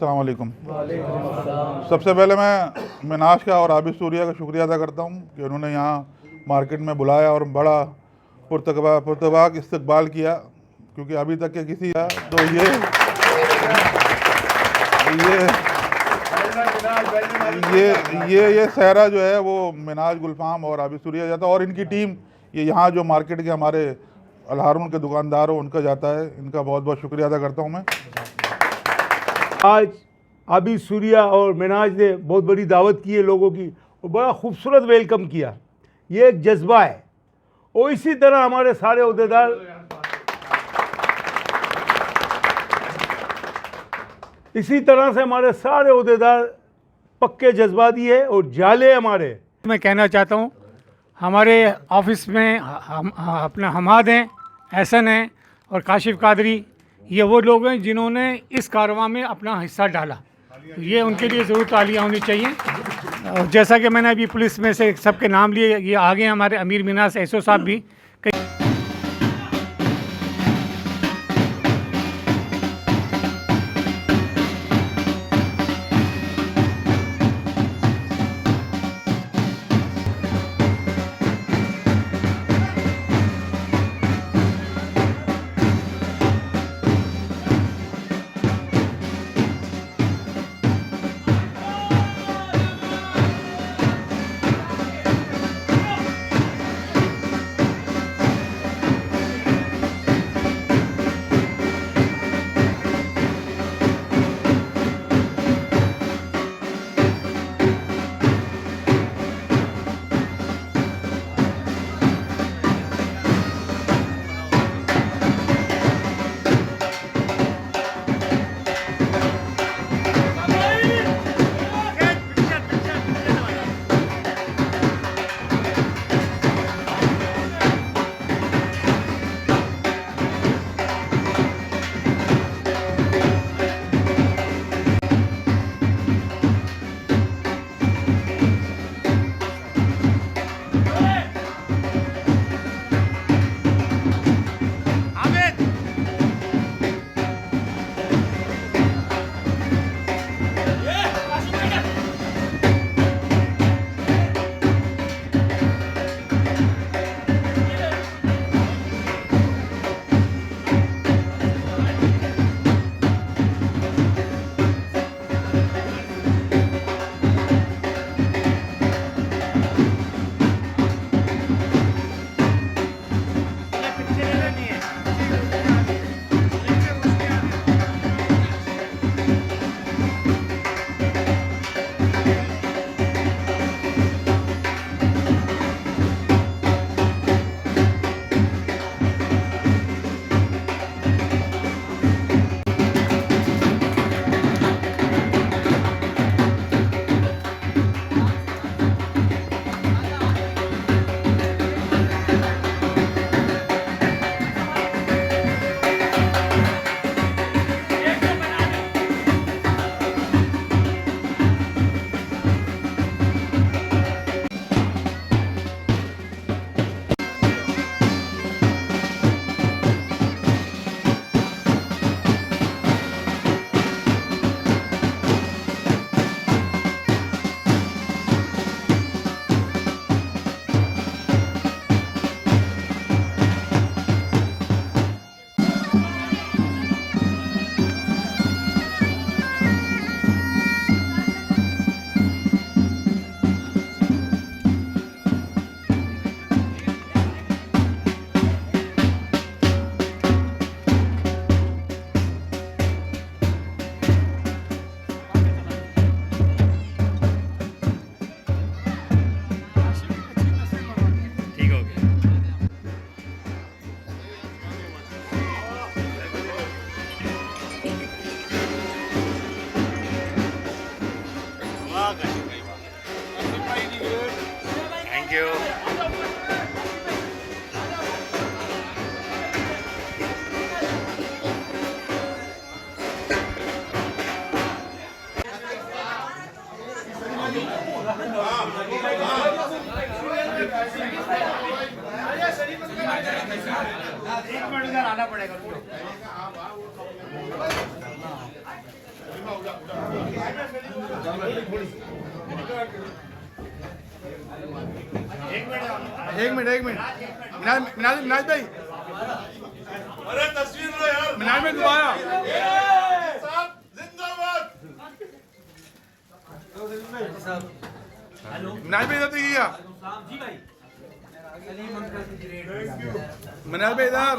अस्सलाम वालेकुम। सबसे पहले मैं منہاج का और عابد सौरिया का शुक्रिया अदा करता हूँ कि उन्होंने यहाँ मार्केट में बुलाया और बड़ा पुरतबाक इस्तकबाल किया, क्योंकि अभी तक के किसी का तो ये सहरा जो है वो منہاج گلفام और عابد सौरिया जाता है, और इनकी टीम ये यहाँ जो मार्केट के हमारे अलहारून के दुकानदार हो उनका जाता है। इनका बहुत बहुत शुक्रिया अदा करता हूँ मैं। आज عابد سوریہ اور منہاج نے بہت بڑی دعوت کی ہے لوگوں کی اور بڑا خوبصورت ویلکم کیا، یہ ایک جذبہ ہے۔ اور اسی طرح ہمارے سارے عہدیدار پکے جذباتی ہے اور جالے ہمارے۔ میں کہنا چاہتا ہوں ہمارے آفس میں اپنا حماد ہیں، احسن ہیں اور کاشف قادری، یہ وہ لوگ ہیں جنہوں نے اس کارواں میں اپنا حصہ ڈالا، یہ ان کے لیے ضرور تالیاں ہونی چاہیے۔ اور جیسا کہ میں نے ابھی پولیس میں سے سب کے نام لیے، یہ آگے ہمارے امیر مناس ایسو صاحب بھی ایک منٹ منہاج بھائی، ارے تصویر لو یار، منہاج بھائی دوبارہ زندہ باد۔ منہاج بھائی ادھر دیکھیے، منہاج بھائی ادھر